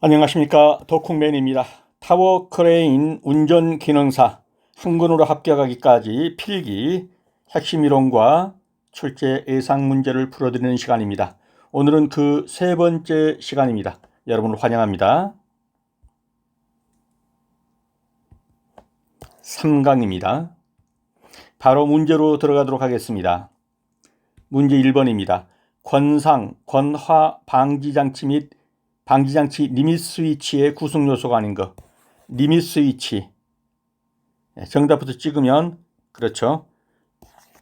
안녕하십니까, 덕콩맨입니다. 타워 크레인 운전 기능사 한근으로 합격하기까지 필기 핵심 이론과 출제 예상 문제를 풀어드리는 시간입니다. 오늘은 그 세 번째 시간입니다. 여러분을 환영합니다. 3강입니다. 바로 문제로 들어가도록 하겠습니다. 문제 1번입니다. 권상, 권화 방지장치 및 방지장치 리밋 스위치의 구성 요소가 아닌 것. 리밋 스위치. 정답부터 찍으면 그렇죠.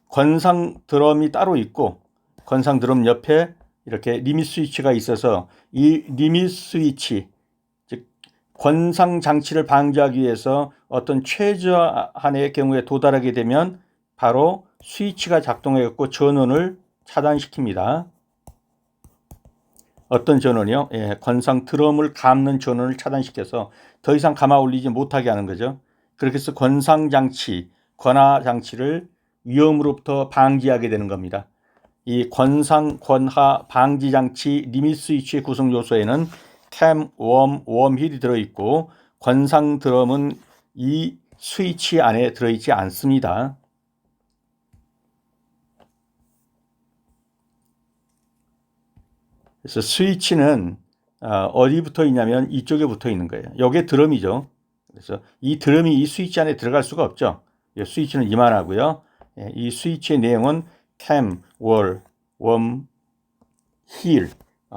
권상 드럼이 따로 있고 권상 드럼 옆에 이렇게 리밋 스위치가 있어서 이 리밋 스위치, 즉 권상 장치를 방지하기 위해서 어떤 최저한의 경우에 도달하게 되면 바로 스위치가 작동해갖고 전원을 차단시킵니다. 어떤 전원이요? 권상 드럼을 감는 전원을 차단시켜서 더 이상 감아 올리지 못하게 하는 거죠. 그렇게 해서 권상 장치, 권하 장치를 위험으로부터 방지하게 되는 겁니다. 이 권상, 권하 방지 장치 리밋 스위치의 구성 요소에는 캠, 웜힐이 들어있고 권상 드럼은 이 스위치 안에 들어있지 않습니다. 그래서 스위치는 어디 붙어 있냐면 이쪽에 붙어 있는 거예요. 이게 드럼이죠. 그래서 이 드럼이 이 스위치 안에 들어갈 수가 없죠. 이 스위치는 이만하고요. 이 스위치의 내용은 캠, 웜, 힐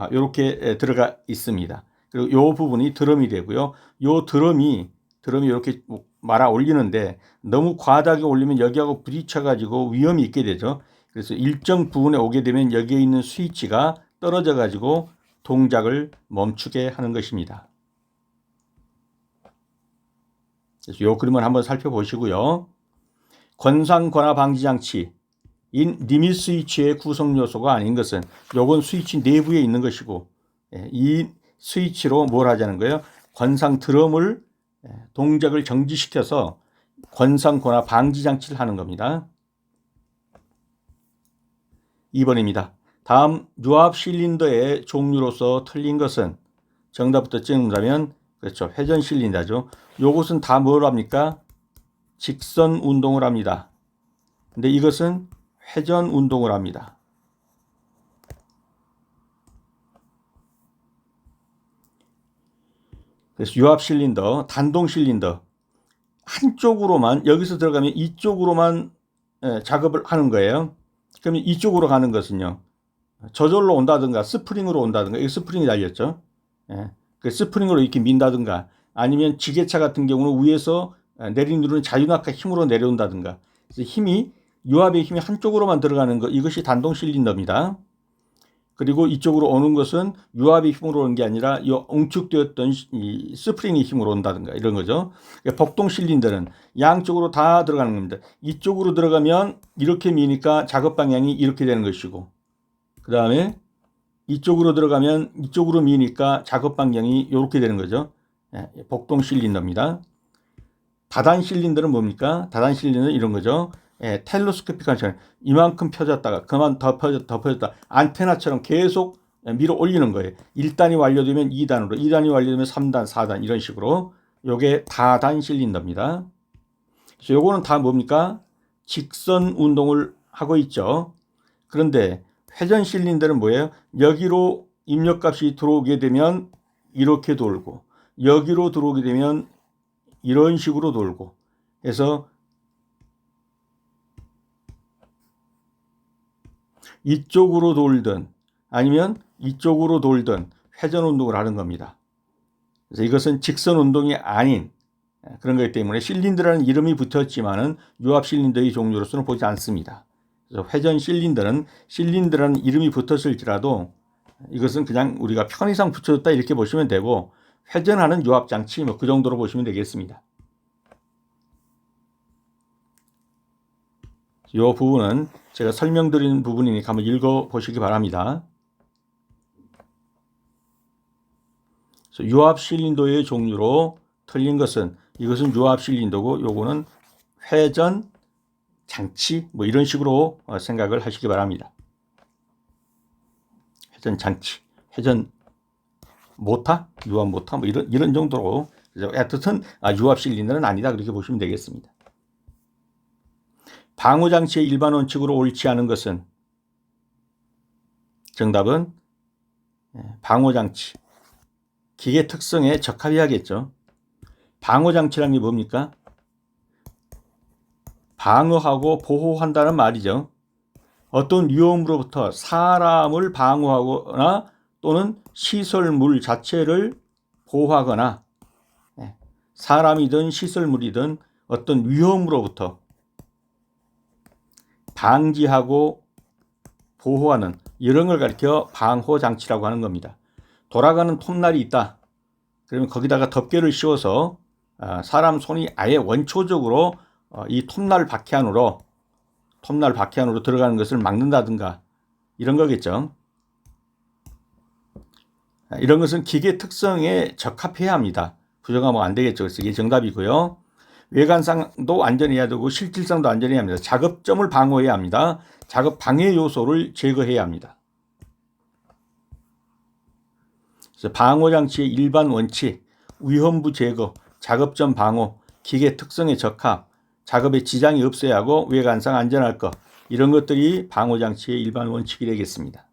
이렇게 들어가 있습니다. 그리고 이 부분이 드럼이 되고요. 이 드럼이 이렇게 말아 올리는데 너무 과하게 올리면 여기하고 부딪혀 가지고 위험이 있게 되죠. 그래서 일정 부분에 오게 되면 여기에 있는 스위치가 떨어져 가지고 동작을 멈추게 하는 것입니다. 그래서 이 그림을 한번 살펴보시고요. 권상 권하 방지 장치 인 리밋 스위치의 구성 요소가 아닌 것은 요건 스위치 내부에 있는 것이고 이 스위치로 뭘 하자는 거예요? 권상 드럼을 동작을 정지시켜서 권상 권하 방지 장치를 하는 겁니다. 2번입니다. 다음 유압 실린더의 종류로서 틀린 것은 정답부터 찍는다면 그렇죠. 회전 실린더죠. 요것은 다 뭘 합니까? 직선 운동을 합니다. 근데 이것은 회전 운동을 합니다. 그래서 유압 실린더, 단동 실린더 한쪽으로만 여기서 들어가면 이쪽으로만 작업을 하는 거예요. 그러면 이쪽으로 가는 것은요. 저절로 온다든가 스프링으로 온다든가 이 스프링이 달렸죠. 그 스프링으로 이렇게 민다든가 아니면 지게차 같은 경우는 위에서 내리누르는 자유낙하 힘으로 내려온다든가 그래서 힘이 유압의 힘이 한쪽으로만 들어가는 것 이것이 단동 실린더입니다. 그리고 이쪽으로 오는 것은 유압의 힘으로 오는 게 아니라 이 엉축되었던 이 스프링의 힘으로 온다든가 이런 거죠. 그러니까 복동 실린더는 양쪽으로 다 들어가는 겁니다. 이쪽으로 들어가면 이렇게 미니까 작업 방향이 이렇게 되는 것이고 그 다음에 이쪽으로 들어가면 이쪽으로 미니까 작업 방향이 이렇게 되는 거죠. 복동 실린더입니다. 다단 실린더는 뭡니까? 다단 실린더는 이런 거죠. 텔레스코픽한 이만큼 펴졌다가 그만 더 펴졌다 안테나처럼 계속 밀어 올리는 거예요. 1단이 완료되면 2단으로 2단이 완료되면 3단 4단 이런 식으로 요게 다단 실린더입니다. 그래서 요거는 다 뭡니까? 직선 운동을 하고 있죠. 그런데 회전 실린더는 뭐예요? 여기로 입력값이 들어오게 되면 이렇게 돌고 여기로 들어오게 되면 이런 식으로 돌고 해서 이쪽으로 돌든 아니면 이쪽으로 돌든 회전 운동을 하는 겁니다. 그래서 이것은 직선 운동이 아닌 그런 거기 때문에 실린더라는 이름이 붙었지만은 유압 실린더의 종류로서는 보지 않습니다. 그래서 회전 실린더라는 이름이 붙었을지라도 이것은 그냥 우리가 편의상 붙여줬다 이렇게 보시면 되고 회전하는 유압 장치 뭐 그 정도로 보시면 되겠습니다. 이 부분은 제가 설명드린 부분이니까 한번 읽어보시기 바랍니다. 유압 실린더의 종류로 틀린 것은 이것은 유압 실린더고 요거는 회전 장치 뭐 이런 식으로 생각을 하시기 바랍니다. 회전 장치, 회전 모타, 유압 모타 뭐 이런 정도로. 하여튼 유압 실린더는 아니다 그렇게 보시면 되겠습니다. 방호 장치의 일반 원칙으로 옳지 않은 것은 정답은 방호 장치. 기계 특성에 적합해야겠죠. 방호 장치라는 게 뭡니까? 방어하고 보호한다는 말이죠. 어떤 위험으로부터 사람을 방어하거나 또는 시설물 자체를 보호하거나 사람이든 시설물이든 어떤 위험으로부터 방지하고 보호하는 이런 걸 가리켜 방호장치라고 하는 겁니다. 돌아가는 톱날이 있다. 그러면 거기다가 덮개를 씌워서 사람 손이 아예 원초적으로 이 톱날 바퀴 안으로 들어가는 것을 막는다든가 이런 거겠죠. 이런 것은 기계 특성에 적합해야 합니다. 부정하면 안 되겠죠. 그래서 이게 정답이고요. 외관상도 안전해야 되고 실질상도 안전해야 합니다. 작업점을 방어해야 합니다. 작업 방해 요소를 제거해야 합니다. 그래서 방호장치의 일반 원칙, 위험부 제거, 작업점 방호, 기계 특성에 적합, 작업에 지장이 없어야 하고 외관상 안전할 것, 이런 것들이 방호장치의 일반 원칙이 되겠습니다.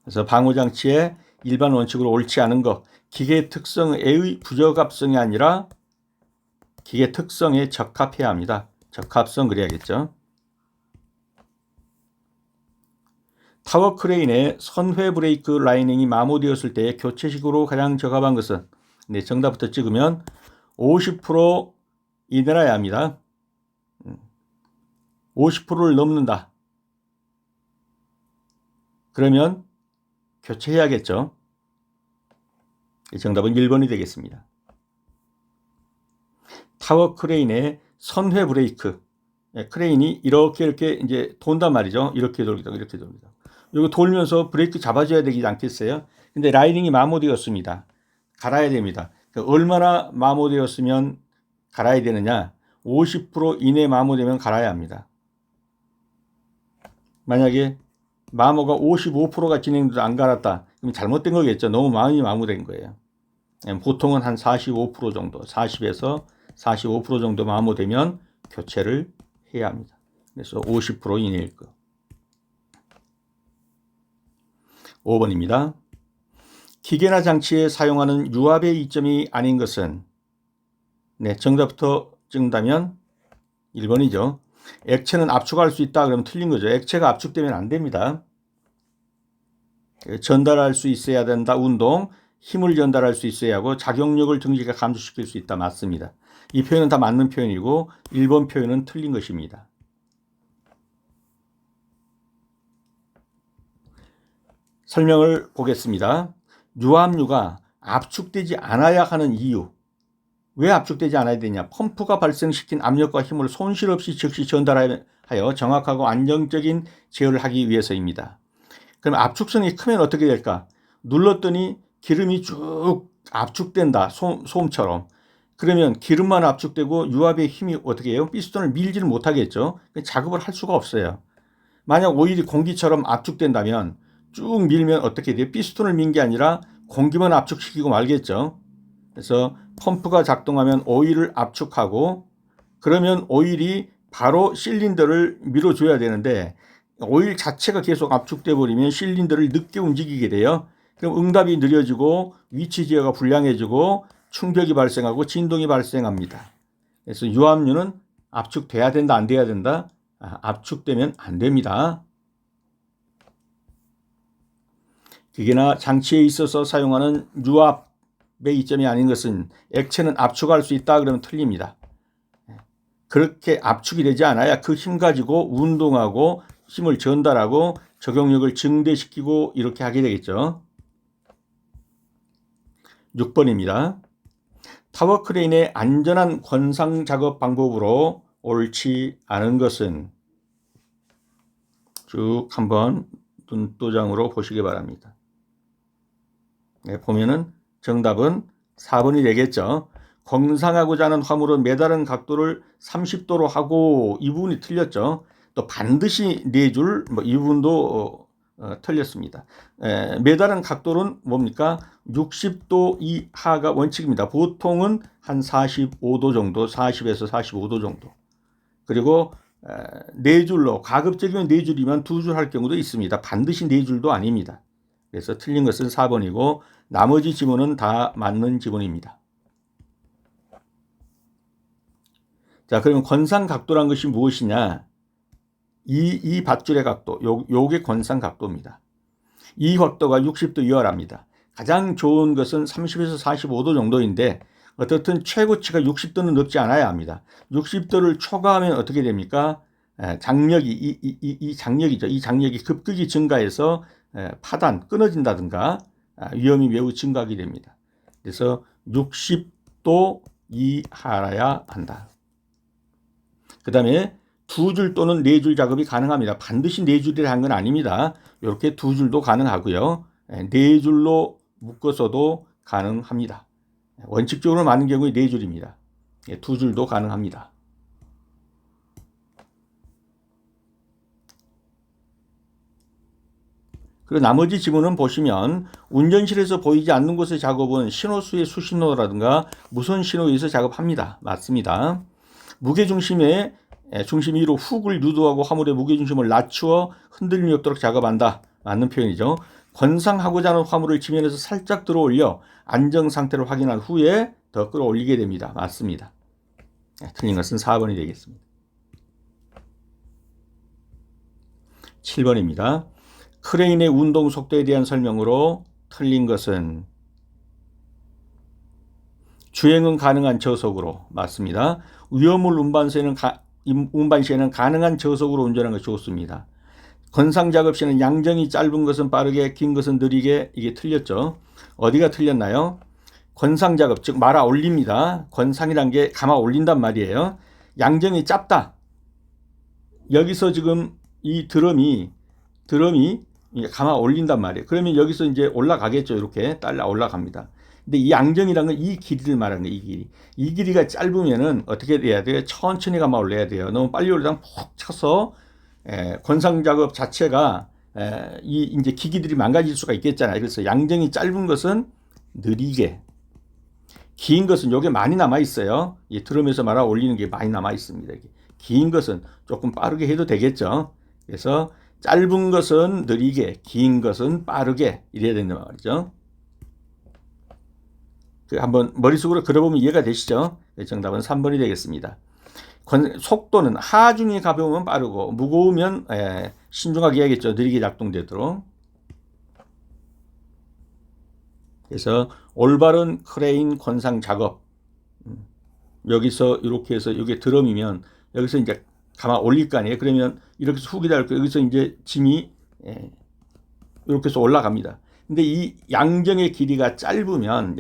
그래서 방호장치의 일반 원칙으로 옳지 않은 것, 기계 특성의 부적합성이 아니라 기계 특성에 적합해야 합니다. 적합성 그래야겠죠. 타워 크레인의 선회 브레이크 라이닝이 마모되었을 때 교체식으로 가장 적합한 것은 정답부터 찍으면 50% 이내라야 합니다. 50%를 넘는다. 그러면 교체해야겠죠. 정답은 1번이 되겠습니다. 타워 크레인의 선회 브레이크. 크레인이 이렇게 이제 돈단 말이죠. 이렇게 돌기도 이렇게 돌기도. 이거 돌면서 브레이크 잡아줘야 되지 않겠어요? 근데 라이닝이 마모되었습니다. 갈아야 됩니다. 얼마나 마모되었으면 갈아야 되느냐? 50% 이내 마모되면 갈아야 합니다. 만약에 마모가 55%가 진행돼도 안 갈았다. 그럼 잘못된 거겠죠. 너무 많이 마모된 거예요. 보통은 한 45% 정도, 40에서 45% 정도 마모되면 교체를 해야 합니다. 그래서 50% 이내일 거. 5번입니다. 기계나 장치에 사용하는 유압의 이점이 아닌 것은 정답부터 찍는다면 1번이죠. 액체는 압축할 수 있다 그러면 틀린 거죠. 액체가 압축되면 안 됩니다. 전달할 수 있어야 된다. 운동, 힘을 전달할 수 있어야 하고 작용력을 등지가 감소시킬 수 있다. 맞습니다. 이 표현은 다 맞는 표현이고 1번 표현은 틀린 것입니다. 설명을 보겠습니다. 유압류가 압축되지 않아야 하는 이유. 왜 압축되지 않아야 되냐? 펌프가 발생시킨 압력과 힘을 손실 없이 즉시 전달하여 정확하고 안정적인 제어를 하기 위해서입니다. 그럼 압축성이 크면 어떻게 될까? 눌렀더니 기름이 쭉 압축된다. 솜처럼. 그러면 기름만 압축되고 유압의 힘이 어떻게 해요? 피스톤을 밀지를 못하겠죠. 작업을 할 수가 없어요. 만약 오일이 공기처럼 압축된다면 쭉 밀면 어떻게 돼요? 피스톤을 민 게 아니라 공기만 압축시키고 말겠죠. 그래서 펌프가 작동하면 오일을 압축하고 그러면 오일이 바로 실린더를 밀어줘야 되는데 오일 자체가 계속 압축돼 버리면 실린더를 늦게 움직이게 돼요. 그럼 응답이 느려지고 위치 제어가 불량해지고 충격이 발생하고 진동이 발생합니다. 그래서 유압류는 압축돼야 된다, 안 돼야 된다? 압축되면 안 됩니다. 기계나 장치에 있어서 사용하는 유압의 이점이 아닌 것은 액체는 압축할 수 있다 그러면 틀립니다. 그렇게 압축이 되지 않아야 그 힘 가지고 운동하고 힘을 전달하고 적용력을 증대시키고 이렇게 하게 되겠죠. 6번입니다. 타워 크레인의 안전한 권상 작업 방법으로 옳지 않은 것은 쭉 한번 눈도장으로 보시기 바랍니다. 보면은 정답은 4번이 되겠죠. 권상하고자 하는 화물은 매다른 각도를 30도로 하고 이 부분이 틀렸죠. 또 반드시 4줄 이 부분도 틀렸습니다. 매달은 각도는 뭡니까? 60도 이하가 원칙입니다. 보통은 한 45도 정도, 40에서 45도 정도. 그리고 네 줄로, 가급적이면 네 줄이면 두 줄 할 경우도 있습니다. 반드시 네 줄도 아닙니다. 그래서 틀린 것은 4번이고 나머지 지문은 다 맞는 지문입니다. 자, 그러면 권상각도란 것이 무엇이냐? 이 밧줄의 각도, 요게 권상각도입니다. 이 각도가 60도 이하랍니다. 가장 좋은 것은 30에서 45도 정도인데 어떻든 최고치가 60도는 넘지 않아야 합니다. 60도를 초과하면 어떻게 됩니까? 장력이 이 장력이죠. 이 장력이 급격히 증가해서 파단 끊어진다든가 위험이 매우 증가하게 됩니다. 그래서 60도 이하라야 한다. 그 다음에 두 줄 또는 네 줄 작업이 가능합니다. 반드시 네 줄이라 한 건 아닙니다. 이렇게 두 줄도 가능하고요. 네 줄로 묶어서도 가능합니다. 원칙적으로 많은 경우에 네 줄입니다. 두 줄도 가능합니다. 그리고 나머지 지문은 보시면 운전실에서 보이지 않는 곳의 작업은 신호수의 수신호라든가 무선 신호에서 작업합니다. 맞습니다. 무게중심의 중심 위로 훅을 유도하고 화물의 무게중심을 낮추어 흔들림이 없도록 작업한다. 맞는 표현이죠. 권상하고자 하는 화물을 지면에서 살짝 들어올려 안정 상태를 확인한 후에 더 끌어올리게 됩니다. 맞습니다. 틀린 것은 4번이 되겠습니다. 7번입니다. 크레인의 운동 속도에 대한 설명으로 틀린 것은 주행은 가능한 저속으로. 맞습니다. 위험물 운반 시에는 가능한 저속으로 운전하는 것이 좋습니다. 권상작업 시에는 양정이 짧은 것은 빠르게, 긴 것은 느리게. 이게 틀렸죠. 어디가 틀렸나요? 권상작업, 즉 말아 올립니다. 권상이란 게 감아 올린단 말이에요. 양정이 짧다. 여기서 지금 이 드럼이 감아 올린단 말이에요. 그러면 여기서 이제 올라가겠죠. 이렇게 딸라 올라갑니다. 근데 이 양정이라는 건 이 길이를 말하는 거예요. 이 길이. 이 길이가 짧으면은 어떻게 해야 돼요? 천천히 감아 올려야 돼요. 너무 빨리 올리면 푹 쳐서 권상 작업 자체가 이 이제 기기들이 망가질 수가 있겠잖아요. 그래서 양정이 짧은 것은 느리게, 긴 것은 요게 많이 남아 있어요. 이 드럼에서 말아 올리는 게 많이 남아 있습니다. 긴 것은 조금 빠르게 해도 되겠죠. 그래서 짧은 것은 느리게, 긴 것은 빠르게 이래야 된단 말이죠. 한번 머릿속으로 그려보면 이해가 되시죠? 정답은 3번이 되겠습니다. 속도는 하중이 가벼우면 빠르고 무거우면 신중하게 해야겠죠. 느리게 작동되도록. 그래서 올바른 크레인 권상 작업. 여기서 이렇게 해서 이게 드럼이면 여기서 이제 감아 올릴 거 아니에요. 그러면 이렇게 해서 훅이 닿을 거예요. 여기서 이제 짐이 이렇게 해서 올라갑니다. 근데 이 양정의 길이가 짧으면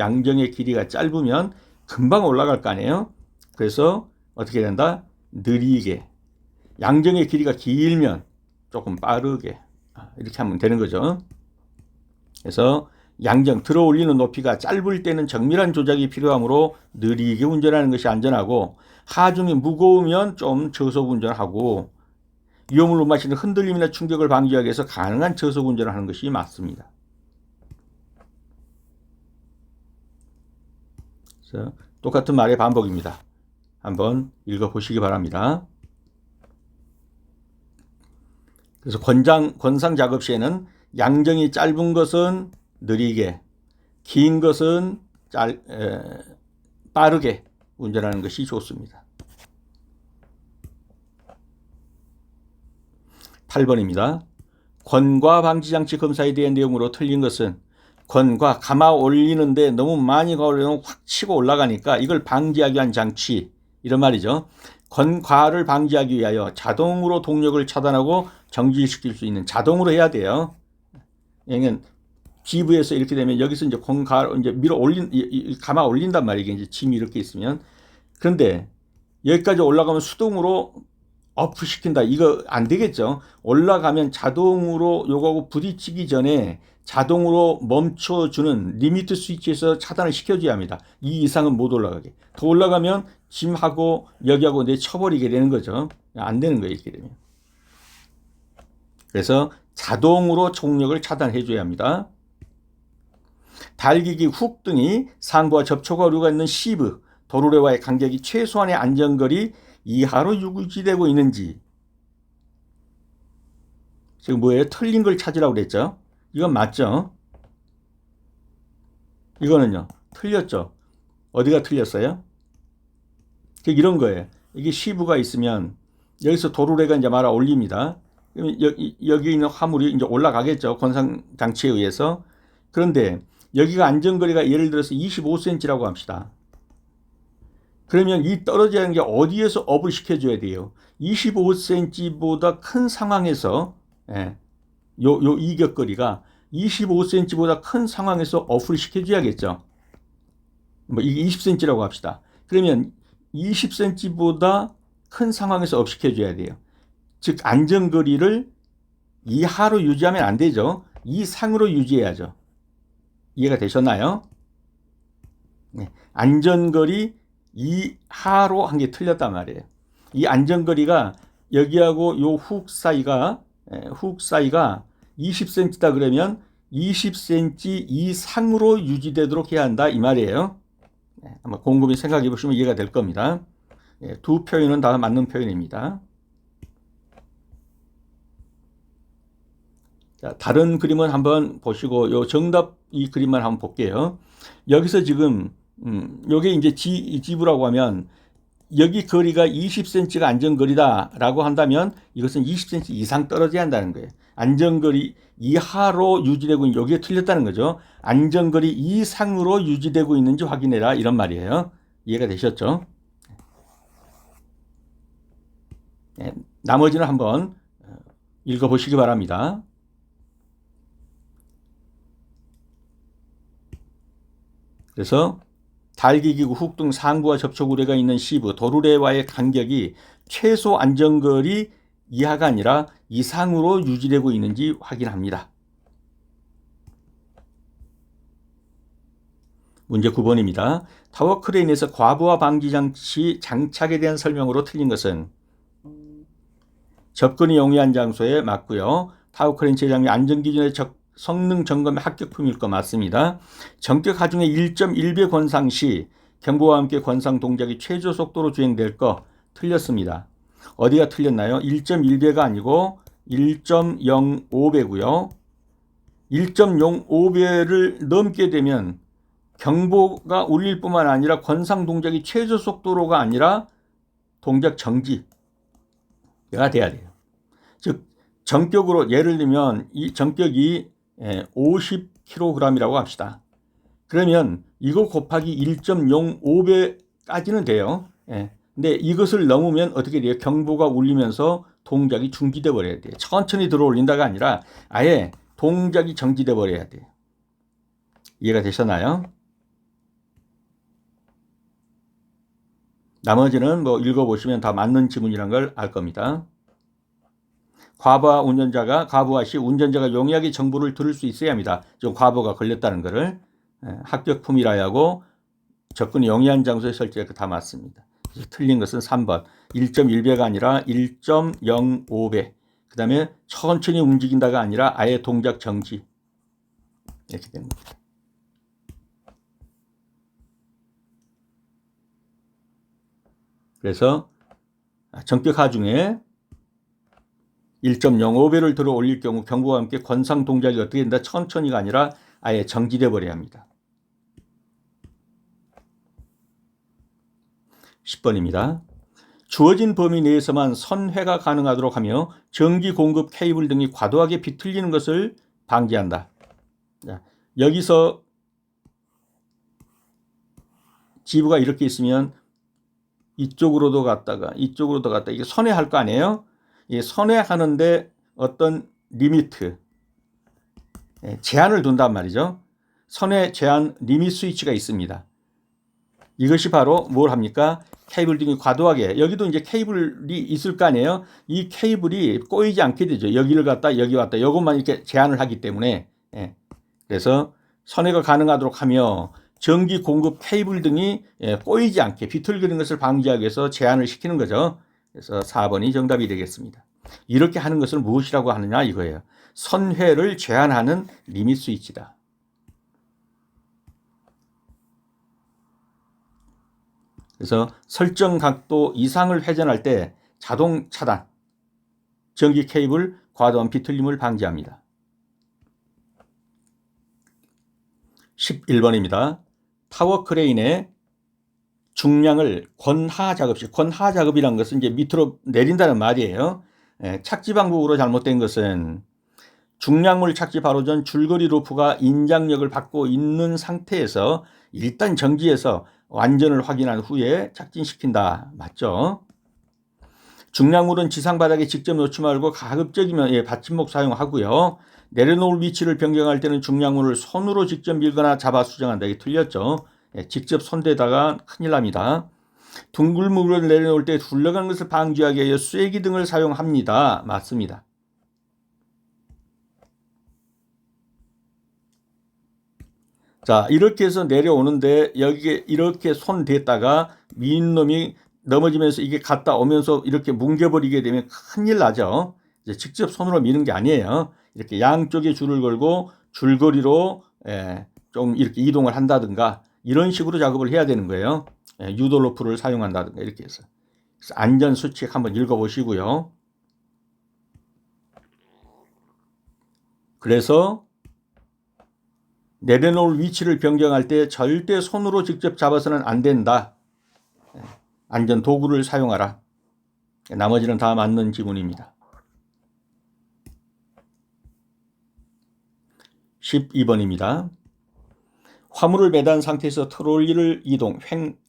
금방 올라갈 거 아니에요. 그래서 어떻게 된다? 느리게. 양정의 길이가 길면 조금 빠르게. 이렇게 하면 되는 거죠. 그래서 양정 들어 올리는 높이가 짧을 때는 정밀한 조작이 필요하므로 느리게 운전하는 것이 안전하고, 하중이 무거우면 좀 저속 운전하고, 위험을 못 마시는 흔들림이나 충격을 방지하기 위해서 가능한 저속 운전을 하는 것이 맞습니다. 그래서 똑같은 말의 반복입니다. 한번 읽어보시기 바랍니다. 그래서 권상 작업 시에는 양정이 짧은 것은 느리게, 긴 것은 빠르게 운전하는 것이 좋습니다. 8번입니다. 권과 방지장치 검사에 대한 내용으로 틀린 것은 권과 감아 올리는데 너무 많이 올리면 확 치고 올라가니까 이걸 방지하기 위한 장치, 이런 말이죠. 권과를 방지하기 위하여 자동으로 동력을 차단하고 정지시킬 수 있는, 자동으로 해야 돼요. 그러니까 GV에서 이렇게 되면 여기서 이제 권과 이제 감아 올린단 말이에요. 이제 짐이 이렇게 있으면. 그런데 여기까지 올라가면 수동으로 어프 시킨다. 이거 안 되겠죠. 올라가면 자동으로 요거하고 부딪히기 전에 자동으로 멈춰주는 리미트 스위치에서 차단을 시켜줘야 합니다. 이 이상은 못 올라가게. 더 올라가면 짐하고 여기하고 내 쳐버리게 되는 거죠. 안 되는 거예요. 이렇게 되면. 그래서 자동으로 총력을 차단해 줘야 합니다. 달기기 훅 등이 상부와 접촉 오류가 있는 시브, 도르래와의 간격이 최소한의 안전거리 이하로 유지되고 있는지. 지금 뭐예요? 틀린 걸 찾으라고 그랬죠? 이건 맞죠? 이거는요, 틀렸죠? 어디가 틀렸어요? 이런 거예요. 이게 시브가 있으면 여기서 도르래가 이제 말아 올립니다. 여기 있는 화물이 이제 올라가겠죠. 건상 장치에 의해서. 그런데 여기가 안전거리가 예를 들어서 25cm라고 합시다. 그러면 이 떨어져야 하는 게 어디에서 업을 시켜줘야 돼요? 25cm보다 큰 상황에서, 요 이격거리가 25cm보다 큰 상황에서 업을 시켜줘야겠죠. 뭐 이게 20cm라고 합시다. 그러면 20cm보다 큰 상황에서 업 시켜줘야 돼요. 즉 안전거리를 이하로 유지하면 안 되죠. 이상으로 유지해야죠. 이해가 되셨나요? 네. 안전거리 이하로 한 게 틀렸단 말이에요. 이 안전거리가 여기하고 요 훅 사이가 20cm다 그러면 20cm 이상으로 유지되도록 해야 한다 이 말이에요. 아마 곰곰이 생각해 보시면 이해가 될 겁니다. 두 표현은 다 맞는 표현입니다. 자, 다른 그림은 한번 보시고 요 정답 이 그림만 한번 볼게요. 여기서 지금 요게 이제 지부라고 하면 여기 거리가 20cm가 안전거리다라고 한다면 이것은 20cm 이상 떨어져야 한다는 거예요. 안전거리 이하로 유지되고 있는 여기에 틀렸다는 거죠. 안전거리 이상으로 유지되고 있는지 확인해라 이런 말이에요. 이해가 되셨죠? 네, 나머지는 한번 읽어보시기 바랍니다. 그래서 달기기구 훅 등 상부와 접촉 우레가 있는 시브, 도르래와의 간격이 최소 안전거리 이하가 아니라 이상으로 유지되고 있는지 확인합니다. 문제 9번입니다. 타워 크레인에서 과부하 방지 장치 장착에 대한 설명으로 틀린 것은 접근이 용이한 장소에 맞고요. 타워 크레인 제작의 안전기준의 성능 점검의 합격품일 거 맞습니다. 전격 하중의 1.1배 권상 시 경보와 함께 권상 동작이 최저 속도로 주행될 거 틀렸습니다. 어디가 틀렸나요? 1.1배가 아니고 1.05배고요. 1.05배를 넘게 되면 경보가 울릴 뿐만 아니라 권상 동작이 최저 속도로가 아니라 동작 정지가 돼야 돼요. 즉 전격으로 예를 들면 이 전격이 50kg이라고 합시다. 그러면 이거 곱하기 1.05배까지는 돼요. 근데 이것을 넘으면 어떻게 돼요? 경보가 울리면서 동작이 중지돼 버려야 돼요. 천천히 들어올린다가 아니라 아예 동작이 정지돼 버려야 돼요. 이해가 되셨나요? 나머지는 뭐 읽어보시면 다 맞는 지문이란 걸 알 겁니다. 과부하 시 운전자가 용이하게 정보를 들을 수 있어야 합니다. 좀 과부가 걸렸다는 것을 합격품이라 하고 접근이 용이한 장소에 설치가 다 맞습니다. 그래서 틀린 것은 3번 1.1배가 아니라 1.05배. 그 다음에 천천히 움직인다가 아니라 아예 동작 정지 이렇게 됩니다. 그래서 전격 하중에 1.05배를 들어 올릴 경우 경보와 함께 권상 동작이 어떻게 된다? 천천히가 아니라 아예 정지돼 버려야 합니다. 10번입니다. 주어진 범위 내에서만 선회가 가능하도록 하며 전기 공급 케이블 등이 과도하게 비틀리는 것을 방지한다. 자, 여기서 지부가 이렇게 있으면 이쪽으로도 갔다가 이쪽으로도 갔다가 이게 선회할 거 아니에요? 선회하는데 어떤 리미트, 제한을 둔단 말이죠. 선회 제한 리밋 스위치가 있습니다. 이것이 바로 뭘 합니까? 케이블 등이 과도하게, 여기도 이제 케이블이 있을 거 아니에요? 이 케이블이 꼬이지 않게 되죠. 여기를 갔다 여기 왔다 이것만 이렇게 제한을 하기 때문에. 그래서 선회가 가능하도록 하며 전기 공급 케이블 등이 꼬이지 않게 비틀거리는 것을 방지하기 위해서 제한을 시키는 거죠. 그래서 4번이 정답이 되겠습니다. 이렇게 하는 것을 무엇이라고 하느냐 이거예요. 선회를 제한하는 리밋 스위치다. 그래서 설정 각도 이상을 회전할 때 자동 차단, 전기 케이블 과도한 비틀림을 방지합니다. 11번입니다. 타워 크레인의 중량을 권하 작업 시, 권하 작업이라는 것은 이제 밑으로 내린다는 말이에요. 착지 방법으로 잘못된 것은 중량물 착지 바로 전 줄거리 로프가 인장력을 받고 있는 상태에서 일단 정지해서 완전을 확인한 후에 착진시킨다. 맞죠? 중량물은 지상 바닥에 직접 놓지 말고 가급적이면 받침목 사용하고요. 내려놓을 위치를 변경할 때는 중량물을 손으로 직접 밀거나 잡아 수정한다. 이게 틀렸죠. 직접 손대다가 큰일 납니다. 둥글뭉글 내려놓을 때 굴러간 것을 방지하기 위해 쐐기 등을 사용합니다. 맞습니다. 자, 이렇게 해서 내려오는데 여기에 이렇게 손 댔다가 민 놈이 넘어지면서 이게 갔다 오면서 이렇게 뭉개버리게 되면 큰일 나죠. 이제 직접 손으로 미는 게 아니에요. 이렇게 양쪽에 줄을 걸고 줄거리로 좀 이렇게 이동을 한다든가 이런 식으로 작업을 해야 되는 거예요. 유도 로프를 사용한다든가 이렇게 해서. 그래서 안전 수칙 한번 읽어보시고요. 그래서 내려놓을 위치를 변경할 때 절대 손으로 직접 잡아서는 안 된다. 안전 도구를 사용하라. 나머지는 다 맞는 지문입니다. 12번입니다. 화물을 매단 상태에서 트롤리를 이동,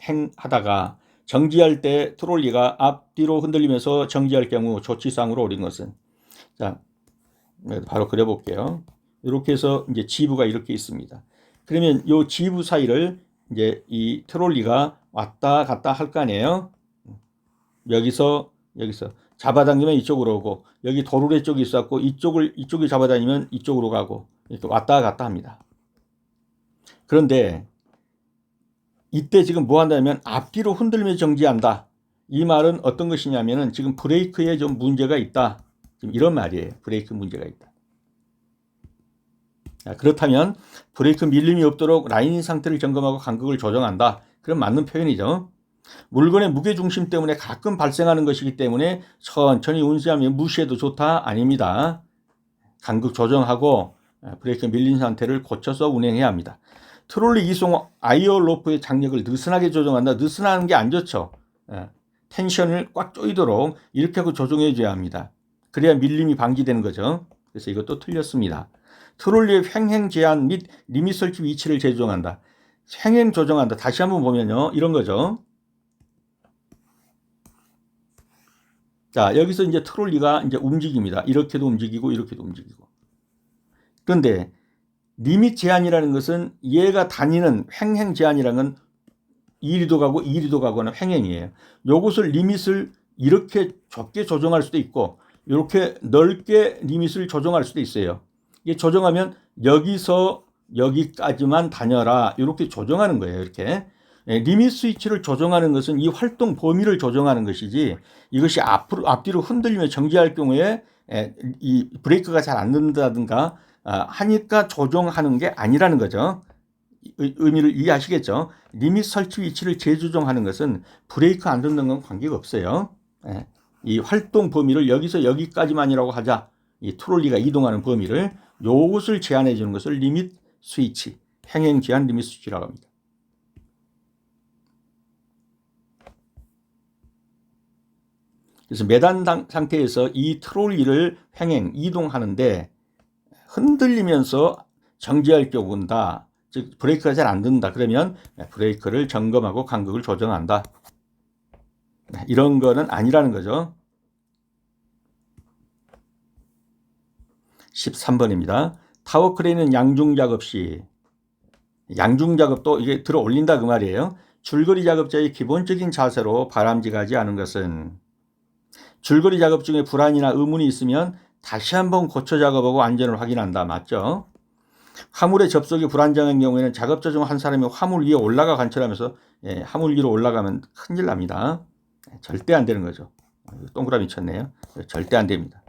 횡행하다가 정지할 때 트롤리가 앞뒤로 흔들리면서 정지할 경우 조치사항으로 옳은 것은. 자, 바로 그려볼게요. 이렇게 해서 이제 지부가 이렇게 있습니다. 그러면 이 지부 사이를 이제 이 트롤리가 왔다 갔다 할 거 아니에요. 여기서 잡아당기면 이쪽으로 오고 여기 도르래 쪽이 있었고 이쪽이 잡아다니면 이쪽으로 가고 이렇게 왔다 갔다 합니다. 그런데 이때 지금 뭐 한다면 앞뒤로 흔들며 정지한다. 이 말은 어떤 것이냐면은 지금 브레이크에 좀 문제가 있다. 지금 이런 말이에요. 브레이크 문제가 있다. 그렇다면 브레이크 밀림이 없도록 라인 상태를 점검하고 간극을 조정한다. 그럼 맞는 표현이죠. 물건의 무게중심 때문에 가끔 발생하는 것이기 때문에 천천히 운시하면 무시해도 좋다? 아닙니다. 간극 조정하고 브레이크 밀린 상태를 고쳐서 운행해야 합니다. 트롤리 이송 아이어 로프의 장력을 느슨하게 조정한다. 느슨하는 게 안 좋죠. 텐션을 꽉 조이도록 이렇게 하고 조정해 줘야 합니다. 그래야 밀림이 방지되는 거죠. 그래서 이것도 틀렸습니다. 트롤리의 횡행 제한 및 리밋 설치 위치를 재조정한다. 횡행 조정한다. 다시 한번 보면요. 이런 거죠. 자, 여기서 이제 트롤리가 이제 움직입니다. 이렇게도 움직이고 이렇게도 움직이고. 그런데 리밋 제한이라는 것은 얘가 다니는 횡행 제한이라는 건 이리도 가고 이리도 가고는 횡행이에요. 요것을 리밋을 이렇게 좁게 조정할 수도 있고 이렇게 넓게 리밋을 조정할 수도 있어요. 이게 조정하면 여기서 여기까지만 다녀라 이렇게 조정하는 거예요. 이렇게 리밋 스위치를 조정하는 것은 이 활동 범위를 조정하는 것이지 이것이 앞뒤로 흔들리며 정지할 경우에 이 브레이크가 잘 안 된다든가 하니까 조정하는 게 아니라는 거죠. 의미를 이해하시겠죠? 리밋 설치 위치를 재조정하는 것은 브레이크 안 듣는 건 관계가 없어요. 이 활동 범위를 여기서 여기까지만이라고 하자. 이 트롤리가 이동하는 범위를 요것을 제한해 주는 것을 리밋 스위치, 횡행 제한 리밋 스위치라고 합니다. 그래서 매단 상태에서 이 트롤리를 횡행, 이동하는데 흔들리면서 정지할 경우다. 즉 브레이크가 잘 안 든다. 그러면 브레이크를 점검하고 간극을 조정한다. 이런 거는 아니라는 거죠. 13번입니다. 타워 크레인은 양중 작업 시 양중 작업도 이게 들어 올린다 그 말이에요. 줄거리 작업자의 기본적인 자세로 바람직하지 않은 것은 줄거리 작업 중에 불안이나 의문이 있으면 다시 한번 고쳐 작업하고 안전을 확인한다. 맞죠? 화물의 접속이 불안정한 경우에는 작업자 중 한 사람이 화물 위에 올라가 관찰하면서 화물 위로 올라가면 큰일 납니다. 절대 안 되는 거죠. 동그라미 쳤네요. 절대 안 됩니다.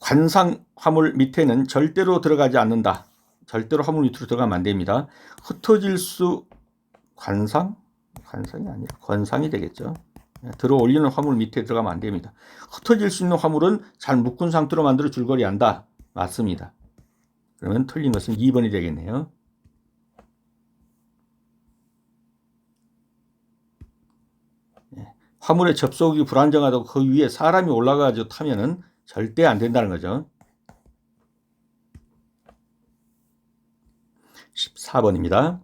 관상 화물 밑에는 절대로 들어가지 않는다. 절대로 화물 밑으로 들어가면 안 됩니다. 흩어질 수 관상이 아니라 건상이 되겠죠. 들어 올리는 화물 밑에 들어가면 안 됩니다. 흩어질 수 있는 화물은 잘 묶은 상태로 만들어 줄거리 한다. 맞습니다. 그러면 틀린 것은 2번이 되겠네요. 화물의 접속이 불안정하다고 그 위에 사람이 올라가서 타면은 절대 안 된다는 거죠. 14번입니다.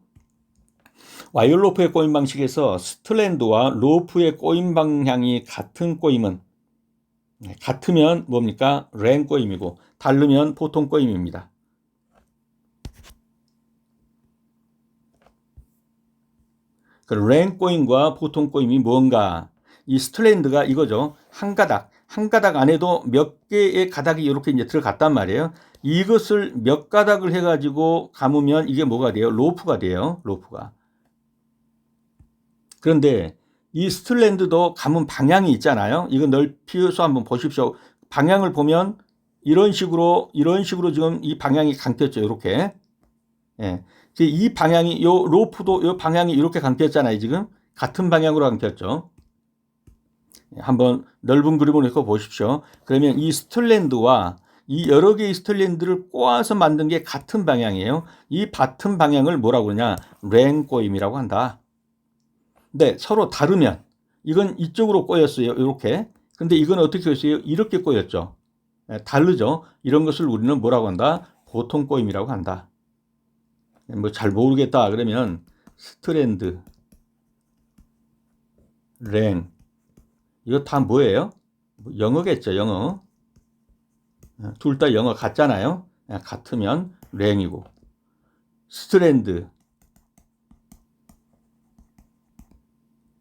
와이어 로프의 꼬임 방식에서 스트랜드와 로프의 꼬임 방향이 같은 꼬임은 같으면 뭡니까? 랭 꼬임이고 다르면 보통 꼬임입니다. 그 랭 꼬임과 보통 꼬임이 뭔가? 이 스트랜드가 이거죠. 한 가닥 안에도 몇 개의 가닥이 이렇게 이제 들어갔단 말이에요. 이것을 몇 가닥을 해가지고 감으면 이게 뭐가 돼요? 로프가 돼요. 로프가. 그런데 이 스트랜드도 감은 방향이 있잖아요. 이거 넓히서 한번 보십시오. 방향을 보면 이런 식으로 지금 이 방향이 감겼죠. 이렇게. 예. 이 방향이 요 로프도 요 방향이 이렇게 감겼잖아요. 지금 같은 방향으로 감겼죠. 한번 넓은 그림으로 해서 보십시오. 그러면 이 스트랜드와 이 여러 개의 스트랜드를 꼬아서 만든 게 같은 방향이에요. 이 같은 방향을 뭐라고 그러냐? 랭 꼬임이라고 한다. 근데 서로 다르면 이건 이쪽으로 꼬였어요. 이렇게. 근데 이건 어떻게 꼬였어요? 이렇게 꼬였죠. 다르죠. 이런 것을 우리는 뭐라고 한다? 보통 꼬임이라고 한다. 뭐 잘 모르겠다 그러면 스트랜드, 랭 이거 다 뭐예요? 영어겠죠. 영어. 둘 다 영어 같잖아요. 같으면 랭이고 스트랜드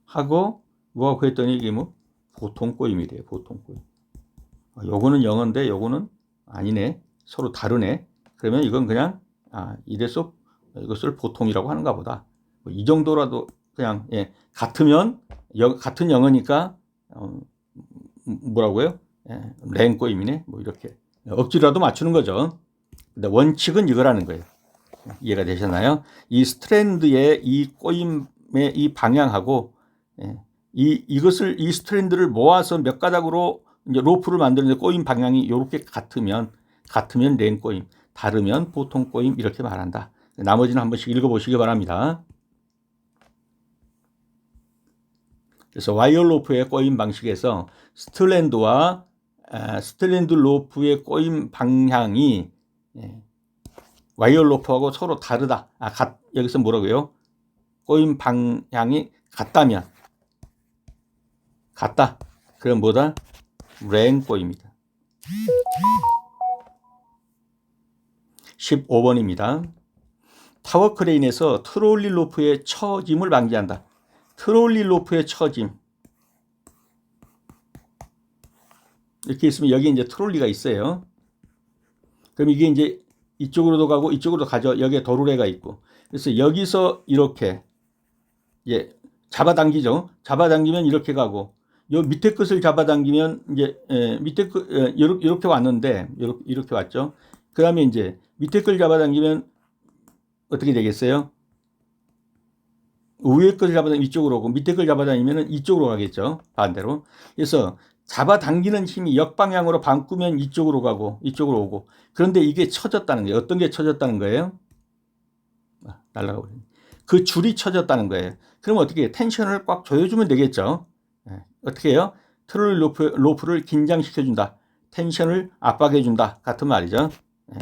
하고 뭐하고 했더니 이게 뭐 보통 꼬임이 돼요. 보통 꼬임. 요거는 영어인데 요거는 아니네. 서로 다르네. 그러면 이건 그냥 이래서 이것을 보통이라고 하는가 보다. 이 정도라도 그냥 같으면 같은 영어니까 뭐라고요? 랭 꼬임이네. 뭐 이렇게 억지로라도 맞추는 거죠. 근데 원칙은 이거라는 거예요. 이해가 되셨나요? 이 스트랜드의 이 꼬임의 이 방향하고 이것을 이 스트랜드를 모아서 몇 가닥으로 이제 로프를 만드는데 꼬임 방향이 이렇게 같으면 랭 꼬임, 다르면 보통 꼬임 이렇게 말한다. 나머지는 한 번씩 읽어보시기 바랍니다. 그래서 와이어 로프의 꼬임 방식에서 스트랜드와 스트랜드 로프의 꼬임 방향이 와이어 로프하고 서로 다르다. 여기서 뭐라고요? 꼬임 방향이 같다. 그럼 뭐다? 랭 꼬임이다. 15번입니다. 타워 크레인에서 트롤리 로프의 처짐을 방지한다. 트롤리 로프의 처짐. 이렇게 있으면 여기 이제 트롤리가 있어요. 그럼 이게 이제 이쪽으로도 가고 이쪽으로도 가죠. 여기에 도르래가 있고. 그래서 여기서 이렇게 잡아당기죠. 잡아당기면 이렇게 가고 요 밑에 끝을 잡아당기면 이제 밑에 끝 이렇게 왔는데 이렇게 왔죠. 그다음에 이제 밑에 끝을 잡아당기면 어떻게 되겠어요? 위에 것을 잡아당기면 이쪽으로 오고 밑에 걸 잡아당기면 이쪽으로 가겠죠. 반대로. 그래서 잡아당기는 힘이 역방향으로 바꾸면 이쪽으로 가고 이쪽으로 오고. 그런데 이게 처졌다는 거예요. 어떤 게 처졌다는 거예요? 날아가 버리네. 그 줄이 처졌다는 거예요. 그럼 어떻게 해요? 텐션을 꽉 조여주면 되겠죠. 어떻게 해요? 트롤리 로프를 긴장시켜준다. 텐션을 압박해준다. 같은 말이죠.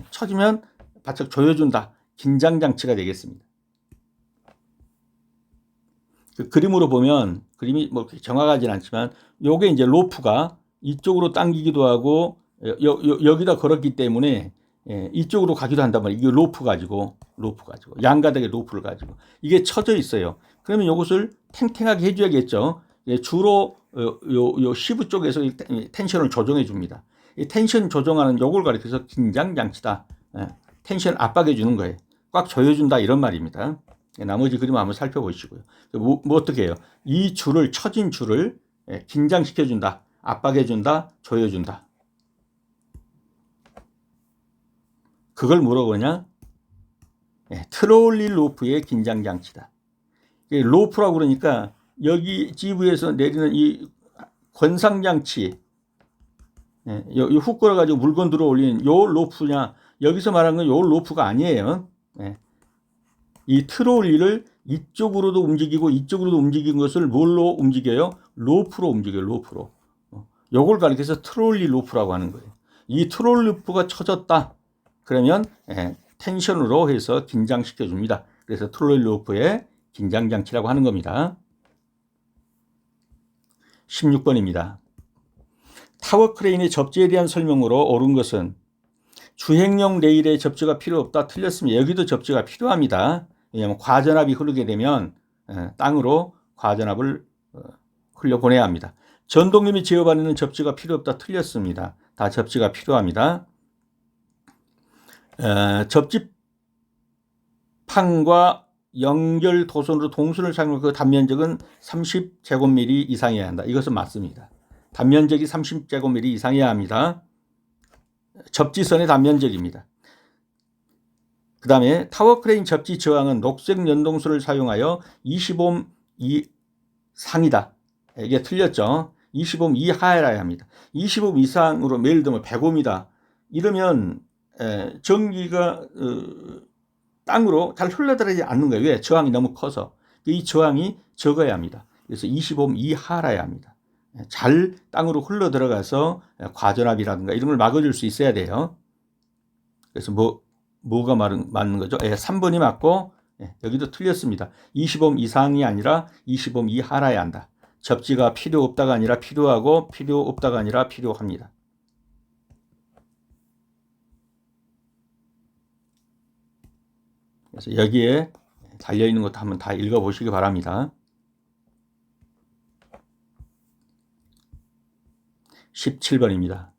처지면 바짝 조여준다. 긴장장치가 되겠습니다. 그 그림으로 보면 그림이 뭐 정확하진 않지만 요게 이제 로프가 이쪽으로 당기기도 하고 여기다 걸었기 때문에 이쪽으로 가기도 한단 말이에요. 이게 로프 가지고 양가닥의 로프를 가지고 이게 쳐져 있어요. 그러면 이것을 탱탱하게 해줘야겠죠. 주로 요 시브 쪽에서 텐션을 조정해 줍니다. 이 텐션 조정하는 요걸 가리켜서 긴장 장치다. 텐션 압박해 주는 거예요. 꽉 조여준다 이런 말입니다. 나머지 그림 한번 살펴보시고요. 뭐 어떻게 해요? 이 줄을 처진 줄을 긴장시켜준다, 압박해준다, 조여준다. 그걸 뭐라고 그러냐? 트롤리 로프의 긴장장치다. 로프라고 그러니까 여기 지부에서 내리는 이 권상장치, 이 훅 걸어가지고 물건 들어 올리는 요 로프냐, 여기서 말하는 건 요 로프가 아니에요. 이 트롤리를 이쪽으로도 움직이고 이쪽으로도 움직이는 것을 뭘로 움직여요? 로프로 움직여요. 로프로. 요걸 가리켜서 트롤리 로프라고 하는 거예요. 이 트롤리 로프가 쳐졌다. 그러면 텐션으로 해서 긴장시켜 줍니다. 그래서 트롤리 로프의 긴장장치라고 하는 겁니다. 16번입니다. 타워 크레인의 접지에 대한 설명으로 옳은 것은 주행용 레일에 접지가 필요 없다. 틀렸습니다. 여기도 접지가 필요합니다. 왜냐하면 과전압이 흐르게 되면 땅으로 과전압을 흘려보내야 합니다. 전동림이 제어반에는 접지가 필요 없다. 틀렸습니다. 다 접지가 필요합니다. 접지판과 연결 도선으로 동선을 사용하는 그 단면적은 30제곱미리 이상이어야 한다. 이것은 맞습니다. 단면적이 30제곱미리 이상이어야 합니다. 접지선의 단면적입니다. 그 다음에 타워 크레인 접지 저항은 녹색 연동선을 사용하여 20옴 이상이다. 이게 틀렸죠. 20옴 이하여야 합니다. 20옴 이상으로 예를 들면 100옴이다. 이러면 전기가 땅으로 잘 흘러들어가지 않는 거예요. 왜? 저항이 너무 커서. 이 저항이 적어야 합니다. 그래서 20옴 이하라야 합니다. 잘 땅으로 흘러들어가서 과전압이라든가 이런 걸 막아줄 수 있어야 돼요. 그래서 뭐가 맞는 거죠? 3번이 맞고 여기도 틀렸습니다. 20옴 이상이 아니라 20옴 이하라야 한다. 접지가 필요 없다가 아니라 필요하고 필요 없다가 아니라 필요합니다. 그래서 여기에 달려있는 것도 한번 다 읽어보시기 바랍니다. 17번입니다.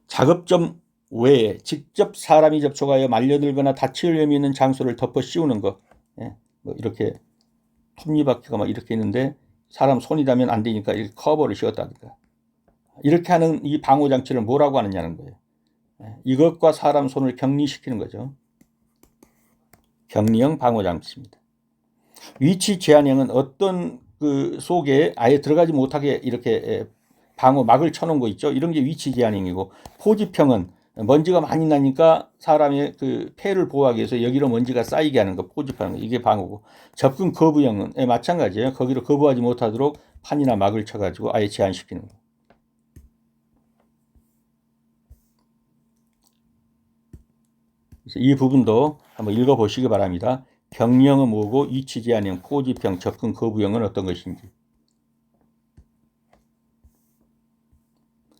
작업점 외에 직접 사람이 접촉하여 말려들거나 다칠 위험이 있는 장소를 덮어 씌우는 것. 뭐 이렇게 톱니바퀴가 막 이렇게 있는데 사람 손이 닿으면 안 되니까 이렇게 커버를 씌웠다든가. 이렇게 하는 이 방호장치를 뭐라고 하느냐는 거예요. 이것과 사람 손을 격리시키는 거죠. 격리형 방호장치입니다. 위치 제한형은 어떤 그 속에 아예 들어가지 못하게 이렇게 방어 막을 쳐놓은 거 있죠. 이런 게 위치 제한형이고, 포집형은 먼지가 많이 나니까 사람의 그 폐를 보호하기 위해서 여기로 먼지가 쌓이게 하는 거, 포집하는 거, 이게 방어고, 접근 거부형은 마찬가지예요. 거기로 거부하지 못하도록 판이나 막을 쳐가지고 아예 제한시키는 거. 그래서 이 부분도 한번 읽어보시기 바랍니다. 격령은 뭐고, 위치 제한형, 포집형, 접근 거부형은 어떤 것인지.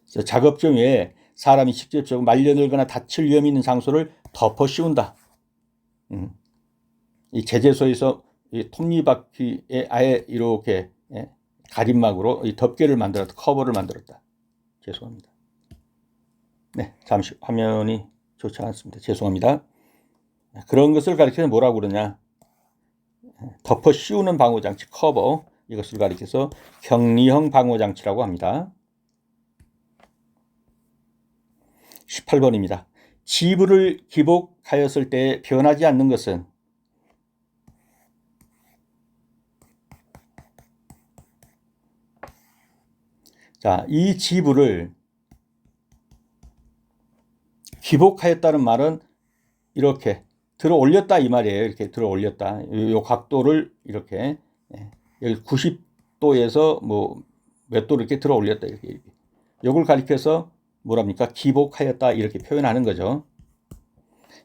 그래서 작업점 외에 사람이 직접적으로 말려들거나 다칠 위험이 있는 장소를 덮어 씌운다. 이 제재소에서 이 톱니바퀴에 아예 이렇게 가림막으로 이 덮개를 만들었다. 커버를 만들었다. 죄송합니다. 네, 잠시 화면이 좋지 않습니다. 죄송합니다. 그런 것을 가리켜서 뭐라고 그러냐. 덮어 씌우는 방호장치 커버, 이것을 가리켜서 격리형 방호장치라고 합니다. 18번입니다. 지부를 기복하였을 때 변하지 않는 것은 자, 이 지부를 기복하였다는 말은 이렇게 들어 올렸다 이 말이에요. 이렇게 들어 올렸다. 이 각도를 이렇게 여기 90도에서 뭐 몇 도 이렇게 들어 올렸다 이렇게. 이걸 가리켜서 뭐랍니까? 기복하였다 이렇게 표현하는 거죠.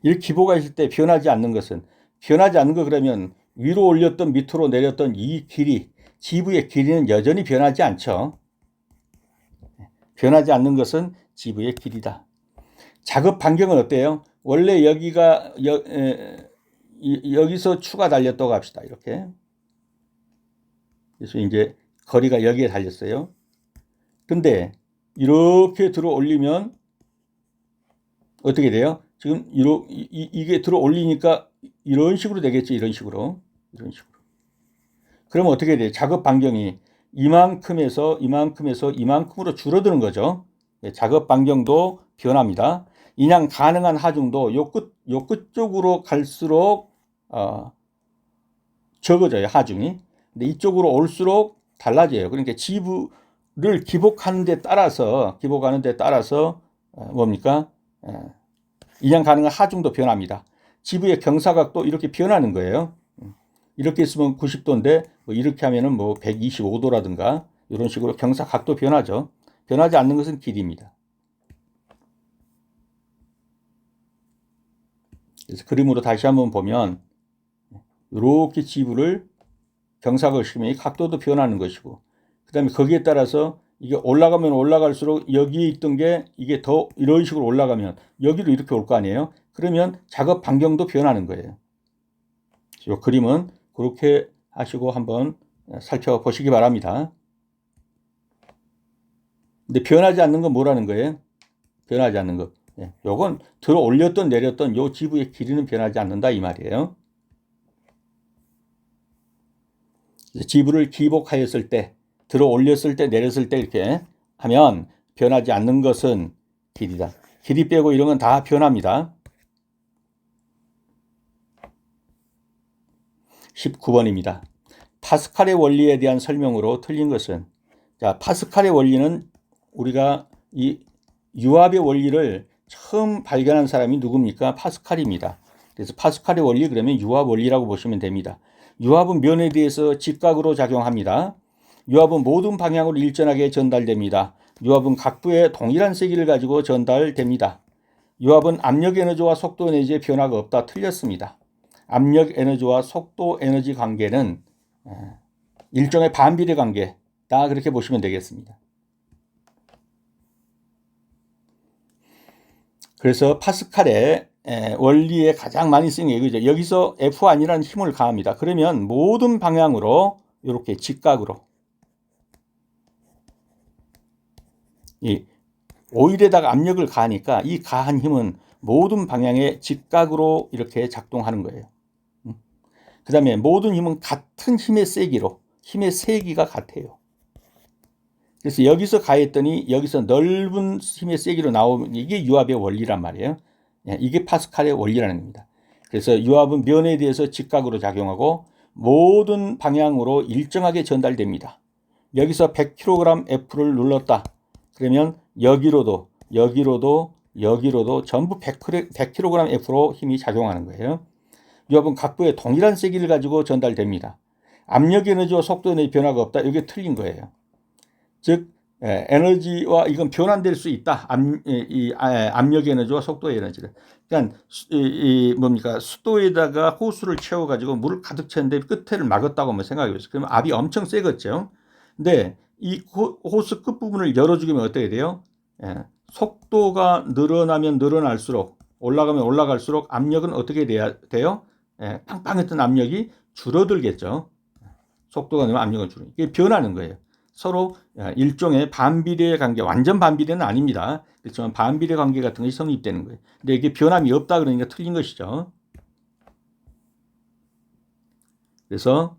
이렇게 기복하실 때 변하지 않는 것은, 변하지 않는 거 그러면 위로 올렸던 밑으로 내렸던 이 길이, 지부의 길이는 여전히 변하지 않죠. 변하지 않는 것은 지부의 길이다. 작업 반경은 어때요? 원래 여기가 여기서 추가 달렸다고 합시다. 이렇게. 그래서 이제 거리가 여기에 달렸어요. 근데 이렇게 들어 올리면 어떻게 돼요? 지금 이게 들어 올리니까 이런 식으로 되겠지. 이런 식으로. 그러면 어떻게 돼요? 작업 반경이 이만큼에서 이만큼으로 줄어드는 거죠. 작업 반경도 변합니다. 인양 가능한 하중도 요 끝 쪽으로 갈수록 적어져요, 하중이. 근데 이쪽으로 올수록 달라져요. 그러니까 지부를 기복하는 데 따라서 뭡니까? 인양 가능한 하중도 변합니다. 지부의 경사각도 이렇게 변하는 거예요. 이렇게 있으면 90도인데 뭐 이렇게 하면은 뭐 125도라든가 이런 식으로 경사각도 변하죠. 변하지 않는 것은 길이입니다. 그래서 그림으로 다시 한번 보면 이렇게 지부를 경사각을 시키면 이 각도도 변하는 것이고, 그 다음에 거기에 따라서 이게 올라가면 올라갈수록 여기에 있던 게 이게 더 이런 식으로 올라가면 여기로 이렇게 올 거 아니에요. 그러면 작업 반경도 변하는 거예요. 이 그림은 그렇게 하시고 한번 살펴보시기 바랍니다. 근데 변하지 않는 건 뭐라는 거예요? 변하지 않는 것. 요건 들어 올렸던 내렸던 요 지부의 길이는 변하지 않는다 이 말이에요. 지부를 기복하였을 때, 들어 올렸을 때, 내렸을 때 이렇게 하면 변하지 않는 것은 길이다. 길이 빼고 이런 건 다 변합니다. 19번입니다. 파스칼의 원리에 대한 설명으로 틀린 것은, 자, 파스칼의 원리는 우리가 이 유압의 원리를 처음 발견한 사람이 누굽니까? 파스칼입니다. 그래서 파스칼의 원리 그러면 유압 원리라고 보시면 됩니다. 유압은 면에 대해서 직각으로 작용합니다. 유압은 모든 방향으로 일정하게 전달됩니다. 유압은 각부에 동일한 세기를 가지고 전달됩니다. 유압은 압력 에너지와 속도 에너지의 변화가 없다. 틀렸습니다. 압력 에너지와 속도 에너지 관계는 일종의 반비례 관계다. 그렇게 보시면 되겠습니다. 그래서 파스칼의 원리에 가장 많이 쓰는 게 이거죠. 여기서 F1이라는 힘을 가합니다. 그러면 모든 방향으로 이렇게 직각으로 이 오일에다가 압력을 가하니까 이 가한 힘은 모든 방향에 직각으로 이렇게 작동하는 거예요. 그 다음에 모든 힘은 같은 힘의 세기로, 힘의 세기가 같아요. 그래서 여기서 가했더니 여기서 넓은 힘의 세기로 나오면 이게 유압의 원리란 말이에요. 이게 파스칼의 원리라는 겁니다. 그래서 유압은 면에 대해서 직각으로 작용하고 모든 방향으로 일정하게 전달됩니다. 여기서 100kg F를 눌렀다. 그러면 여기로도 전부 100kg F로 힘이 작용하는 거예요. 유압은 각부에 동일한 세기를 가지고 전달됩니다. 압력 에너지와 속도 에너지 변화가 없다. 이게 틀린 거예요. 즉 에너지와 이건 변환될 수 있다. 압력 에너지와 속도 에너지를. 그러니까 뭡니까? 수도에다가 호수를 채워 가지고 물을 가득 채는데 끝에를 막았다고 한번 생각해 보세요. 그러면 압이 엄청 세겠죠. 근데 이 호수 끝부분을 열어주면 어떻게 돼요? 속도가 늘어나면 늘어날수록 올라가면 올라갈수록 압력은 어떻게 돼요? 빵빵했던 압력이 줄어들겠죠. 속도가 늘면 압력은 줄어요. 이게 변하는 거예요. 서로 일종의 반비례 관계, 완전 반비례는 아닙니다. 그렇지만 반비례 관계 같은 것이 성립되는 거예요. 근데 이게 변함이 없다 그러니까 틀린 것이죠. 그래서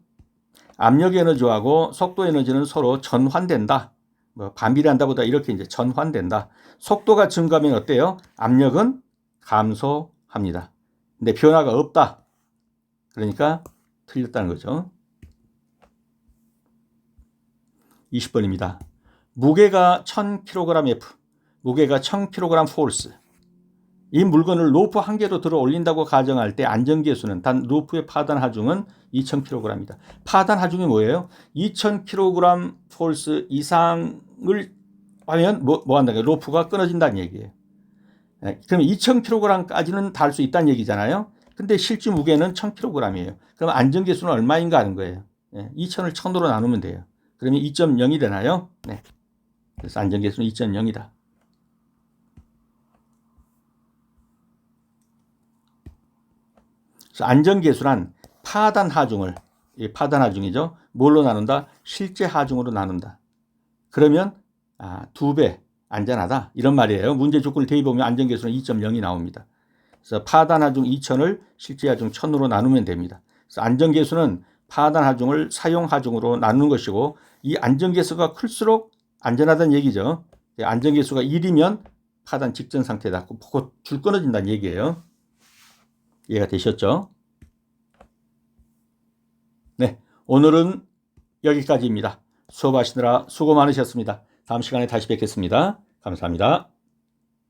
압력 에너지하고 속도 에너지는 서로 전환된다. 뭐 반비례한다보다 이렇게 이제 전환된다. 속도가 증가하면 어때요? 압력은 감소합니다. 근데 변화가 없다. 그러니까 틀렸다는 거죠. 20번입니다. 무게가 1000kg F, 무게가 1000kg 폴스. 이 물건을 로프 한 개로 들어 올린다고 가정할 때 안전계수는 단 로프의 파단 하중은 2000kg입니다. 파단 하중이 뭐예요? 2000kg 폴스 이상을 하면 뭐 한다고요? 로프가 끊어진다는 얘기예요. 그럼 2000kg까지는 달 수 있다는 얘기잖아요. 근데 실제 무게는 1000kg이에요. 그럼 안전계수는 얼마인가 하는 거예요. 2000을 1000으로 나누면 돼요. 그러면 2.0이 되나요? 네. 그래서 안전계수는 2.0이다. 그래서 안전계수란 파단 하중을, 파단 하중이죠. 뭘로 나눈다? 실제 하중으로 나눈다. 그러면 2배 안전하다. 이런 말이에요. 문제 조건을 대입해보면 안전계수는 2.0이 나옵니다. 그래서 파단 하중 2000을 실제 하중 1000으로 나누면 됩니다. 그래서 안전계수는 파단 하중을 사용 하중으로 나누는 것이고 이 안전계수가 클수록 안전하다는 얘기죠. 안전계수가 1이면 하단 직전 상태다. 곧 줄 끊어진다는 얘기예요. 이해가 되셨죠? 네, 오늘은 여기까지입니다. 수업하시느라 수고 많으셨습니다. 다음 시간에 다시 뵙겠습니다. 감사합니다.